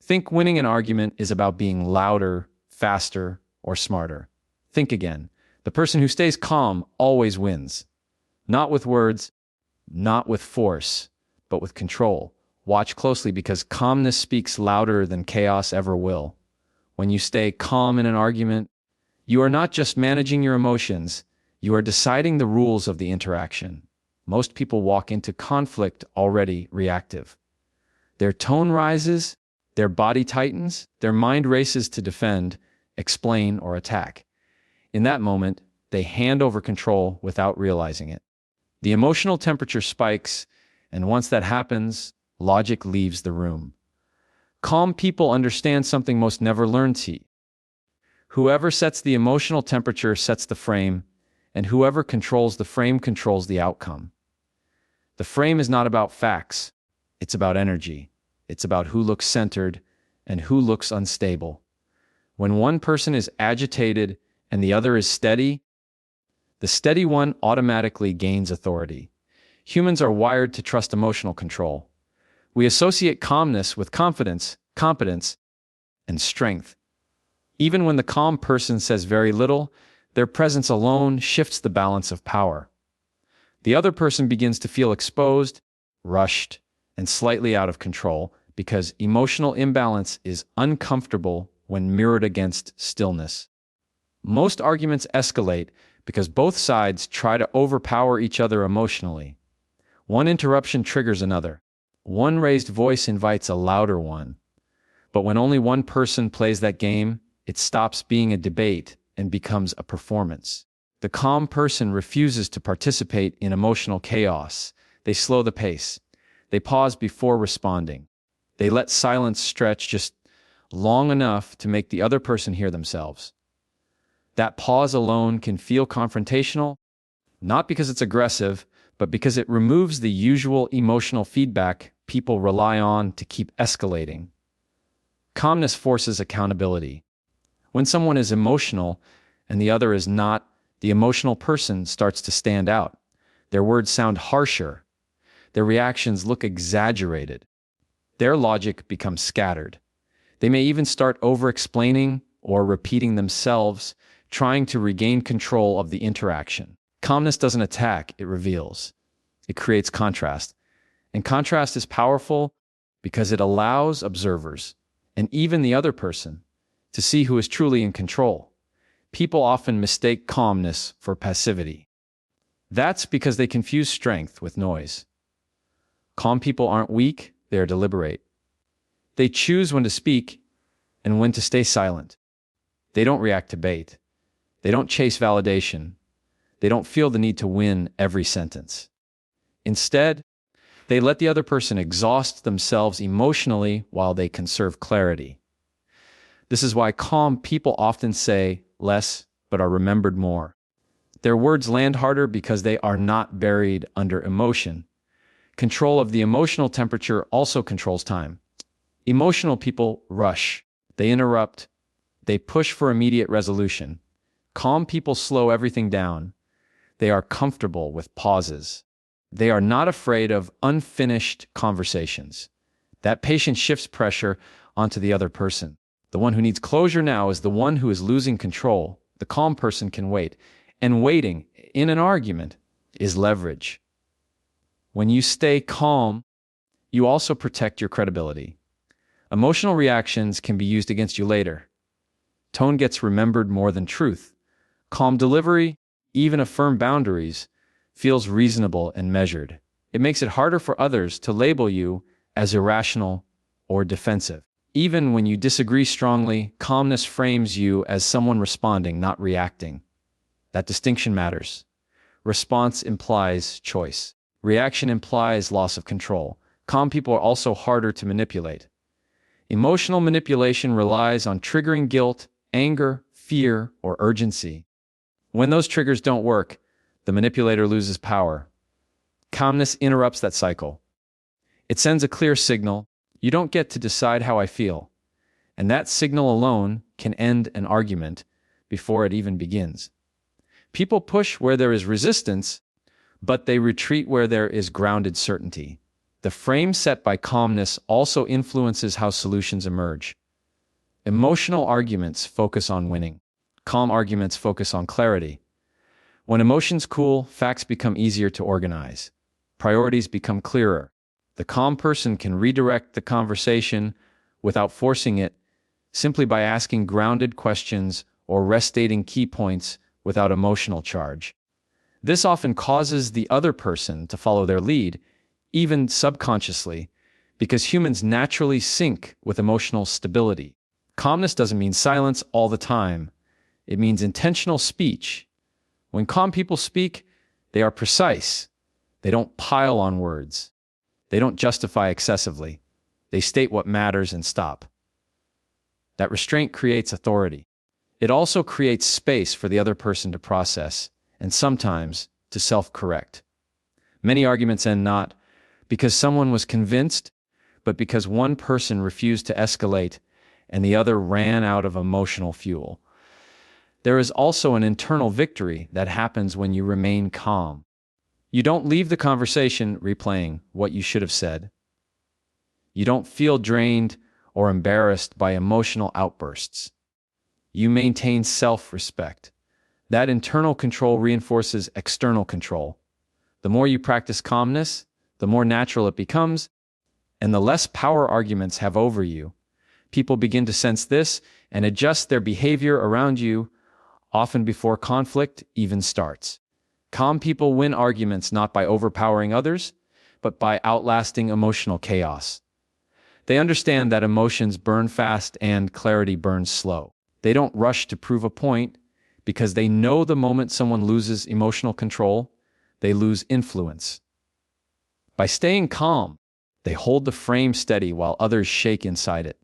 Think winning an argument is about being louder, faster, or smarter. Think again. The person who stays calm always wins. Not with words, not with force, but with control. Watch closely because calmness speaks louder than chaos ever will. When you stay calm in an argument, you are not just managing your emotions, you are deciding the rules of the interaction. Most people walk into conflict already reactive. Their tone rises, their body tightens, their mind races to defend, explain, or attack. In that moment, they hand over control without realizing it. The emotional temperature spikes, and once that happens, logic leaves the room. Calm people understand something most never learned. Whoever sets the emotional temperature sets the frame, and whoever controls the frame controls the outcome. The frame is not about facts, it's about energy. It's about who looks centered and who looks unstable. When one person is agitated and the other is steady, the steady one automatically gains authority. Humans are wired to trust emotional control. We associate calmness with confidence, competence, and strength. Even when the calm person says very little, their presence alone shifts the balance of power. The other person begins to feel exposed, rushed, and slightly out of control because emotional imbalance is uncomfortable when mirrored against stillness. Most arguments escalate because both sides try to overpower each other emotionally. One interruption triggers another. One raised voice invites a louder one. But when only one person plays that game, it stops being a debate and becomes a performance. The calm person refuses to participate in emotional chaos. They slow the pace. They pause before responding. They let silence stretch just long enough to make the other person hear themselves. That pause alone can feel confrontational, not because it's aggressive, but because it removes the usual emotional feedback people rely on to keep escalating. Calmness forces accountability. When someone is emotional and the other is not, the emotional person starts to stand out. Their words sound harsher. Their reactions look exaggerated. Their logic becomes scattered. They may even start over-explaining or repeating themselves, trying to regain control of the interaction. Calmness doesn't attack, it reveals. It creates contrast. And contrast is powerful because it allows observers, and even the other person, to see who is truly in control. People often mistake calmness for passivity. That's because they confuse strength with noise. Calm people aren't weak, they are deliberate. They choose when to speak and when to stay silent. They don't react to bait. They don't chase validation. They don't feel the need to win every sentence. Instead, they let the other person exhaust themselves emotionally while they conserve clarity. This is why calm people often say less but are remembered more. Their words land harder because they are not buried under emotion. Control of the emotional temperature also controls time. Emotional people rush. They interrupt. They push for immediate resolution. Calm people slow everything down. They are comfortable with pauses. They are not afraid of unfinished conversations. That patience shifts pressure onto the other person. The one who needs closure now is the one who is losing control. The calm person can wait. And waiting in an argument is leverage. When you stay calm, you also protect your credibility. Emotional reactions can be used against you later. Tone gets remembered more than truth. Calm delivery, even of firm boundaries, feels reasonable and measured. It makes it harder for others to label you as irrational or defensive. Even when you disagree strongly, calmness frames you as someone responding, not reacting. That distinction matters. Response implies choice. Reaction implies loss of control. Calm people are also harder to manipulate. Emotional manipulation relies on triggering guilt, anger, fear, or urgency. When those triggers don't work, the manipulator loses power. Calmness interrupts that cycle. It sends a clear signal: you don't get to decide how I feel. And that signal alone can end an argument before it even begins. People push where there is resistance, but they retreat where there is grounded certainty. The frame set by calmness also influences how solutions emerge. Emotional arguments focus on winning. Calm arguments focus on clarity. When emotions cool, facts become easier to organize. Priorities become clearer. The calm person can redirect the conversation without forcing it, simply by asking grounded questions or restating key points without emotional charge. This often causes the other person to follow their lead, even subconsciously, because humans naturally sync with emotional stability. Calmness doesn't mean silence all the time. It means intentional speech. When calm people speak, they are precise. They don't pile on words. They don't justify excessively. They state what matters and stop. That restraint creates authority. It also creates space for the other person to process, and sometimes to self-correct. Many arguments end not because someone was convinced, but because one person refused to escalate and the other ran out of emotional fuel. There is also an internal victory that happens when you remain calm. You don't leave the conversation replaying what you should have said. You don't feel drained or embarrassed by emotional outbursts. You maintain self-respect. That internal control reinforces external control. The more you practice calmness, the more natural it becomes, and the less power arguments have over you. People begin to sense this and adjust their behavior around you, often before conflict even starts. Calm people win arguments not by overpowering others, but by outlasting emotional chaos. They understand that emotions burn fast and clarity burns slow. They don't rush to prove a point because they know the moment someone loses emotional control, they lose influence. By staying calm, they hold the frame steady while others shake inside it.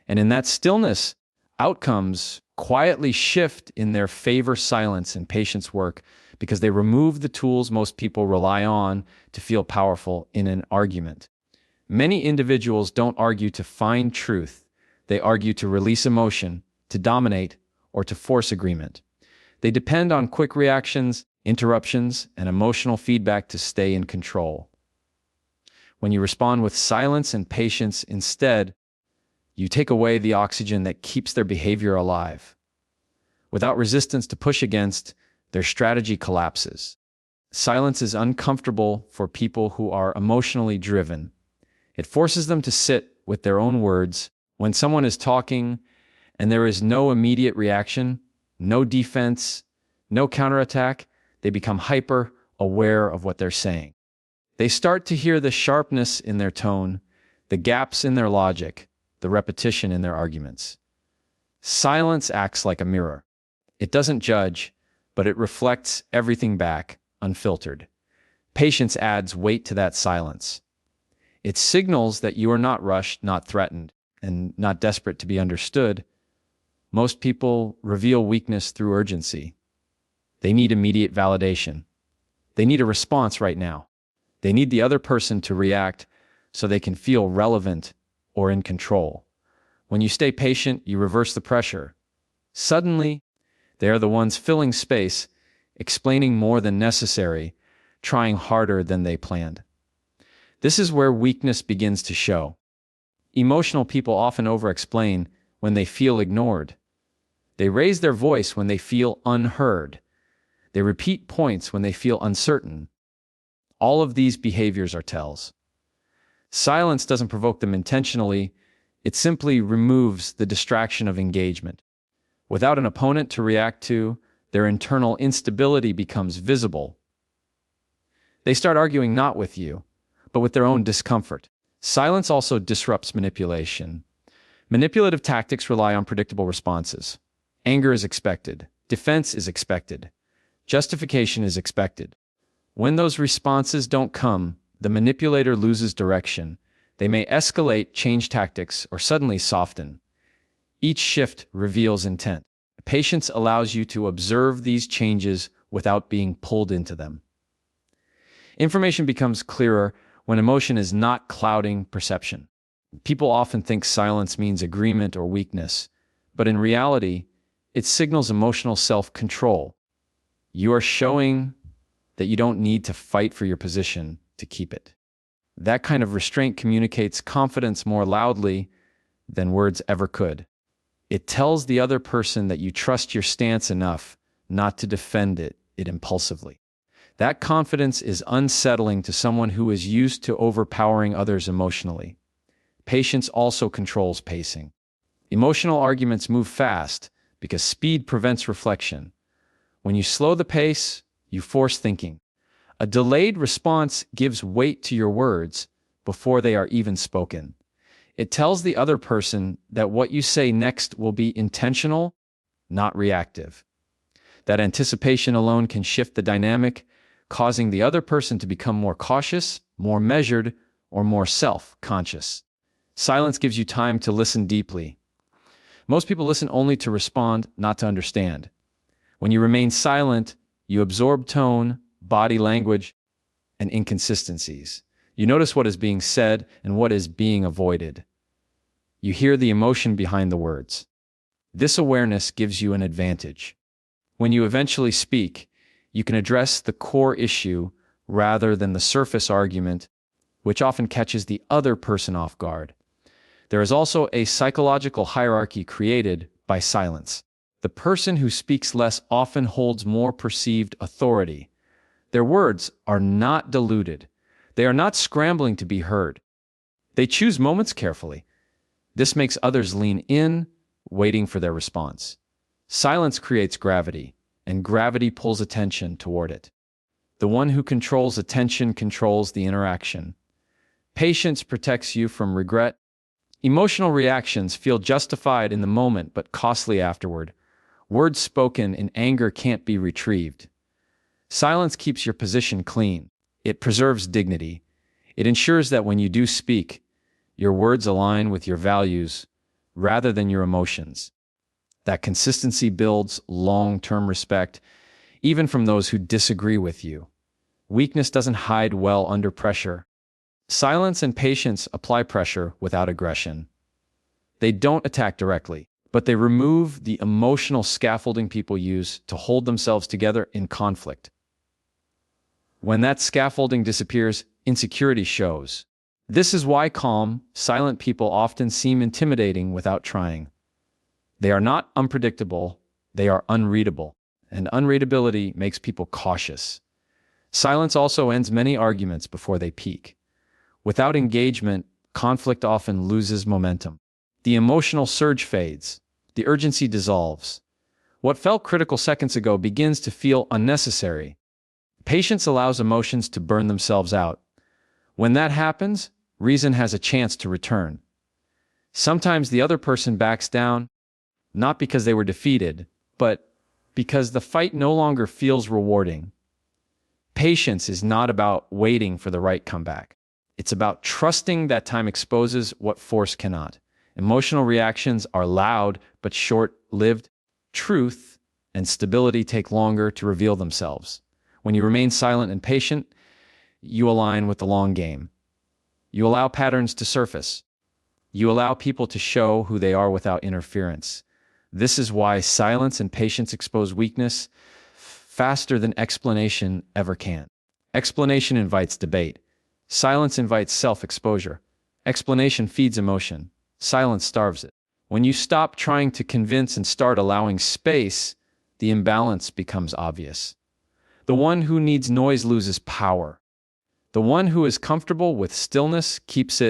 And in that stillness, outcomes quietly shift in their favor. Silence and patience work because they remove the tools most people rely on to feel powerful in an argument. Many individuals don't argue to find truth. They argue to release emotion, to dominate, or to force agreement. They depend on quick reactions, interruptions, and emotional feedback to stay in control. When you respond with silence and patience instead, you take away the oxygen that keeps their behavior alive. Without resistance to push against, their strategy collapses. Silence is uncomfortable for people who are emotionally driven. It forces them to sit with their own words. When someone is talking and there is no immediate reaction, no defense, no counterattack, they become hyper aware of what they're saying. They start to hear the sharpness in their tone, the gaps in their logic, the repetition in their arguments. Silence acts like a mirror. It doesn't judge, but it reflects everything back, unfiltered. Patience adds weight to that silence. It signals that you are not rushed, not threatened, and not desperate to be understood. Most people reveal weakness through urgency. They need immediate validation. They need a response right now. They need the other person to react so they can feel relevant or in control. When you stay patient, you reverse the pressure. Suddenly, they are the ones filling space, explaining more than necessary, trying harder than they planned. This is where weakness begins to show. Emotional people often over-explain when they feel ignored. They raise their voice when they feel unheard. They repeat points when they feel uncertain. All of these behaviors are tells. Silence doesn't provoke them intentionally. It simply removes the distraction of engagement. Without an opponent to react to, their internal instability becomes visible. They start arguing not with you, but with their own discomfort. Silence also disrupts manipulation. Manipulative tactics rely on predictable responses. Anger is expected. Defense is expected. Justification is expected. When those responses don't come, the manipulator loses direction. They may escalate, change tactics, or suddenly soften. Each shift reveals intent. Patience allows you to observe these changes without being pulled into them. Information becomes clearer when emotion is not clouding perception. People often think silence means agreement or weakness, but in reality, it signals emotional self-control. You are showing that you don't need to fight for your position to keep it. That kind of restraint communicates confidence more loudly than words ever could. It tells the other person that you trust your stance enough not to defend it impulsively. That confidence is unsettling to someone who is used to overpowering others emotionally. Patience also controls pacing. Emotional arguments move fast because speed prevents reflection. When you slow the pace, you force thinking. A delayed response gives weight to your words before they are even spoken. It tells the other person that what you say next will be intentional, not reactive. That anticipation alone can shift the dynamic, causing the other person to become more cautious, more measured, or more self-conscious. Silence gives you time to listen deeply. Most people listen only to respond, not to understand. When you remain silent, you absorb tone, body language, and inconsistencies. You notice what is being said and what is being avoided. You hear the emotion behind the words. This awareness gives you an advantage. When you eventually speak, you can address the core issue rather than the surface argument, which often catches the other person off guard. There is also a psychological hierarchy created by silence. The person who speaks less often holds more perceived authority. Their words are not diluted. They are not scrambling to be heard. They choose moments carefully. This makes others lean in, waiting for their response. Silence creates gravity, and gravity pulls attention toward it. The one who controls attention controls the interaction. Patience protects you from regret. Emotional reactions feel justified in the moment but costly afterward. Words spoken in anger can't be retrieved. Silence keeps your position clean. It preserves dignity. It ensures that when you do speak, your words align with your values rather than your emotions. That consistency builds long-term respect, even from those who disagree with you. Weakness doesn't hide well under pressure. Silence and patience apply pressure without aggression. They don't attack directly, but they remove the emotional scaffolding people use to hold themselves together in conflict. When that scaffolding disappears, insecurity shows. This is why calm, silent people often seem intimidating without trying. They are not unpredictable, they are unreadable, and unreadability makes people cautious. Silence also ends many arguments before they peak. Without engagement, conflict often loses momentum. The emotional surge fades, the urgency dissolves. What felt critical seconds ago begins to feel unnecessary. Patience allows emotions to burn themselves out. When that happens, reason has a chance to return. Sometimes the other person backs down, not because they were defeated, but because the fight no longer feels rewarding. Patience is not about waiting for the right comeback. It's about trusting that time exposes what force cannot. Emotional reactions are loud but short-lived. Truth and stability take longer to reveal themselves. When you remain silent and patient, you align with the long game. You allow patterns to surface. You allow people to show who they are without interference. This is why silence and patience expose weakness faster than explanation ever can. Explanation invites debate. Silence invites self-exposure. Explanation feeds emotion. Silence starves it. When you stop trying to convince and start allowing space, the imbalance becomes obvious. The one who needs noise loses power. The one who is comfortable with stillness keeps it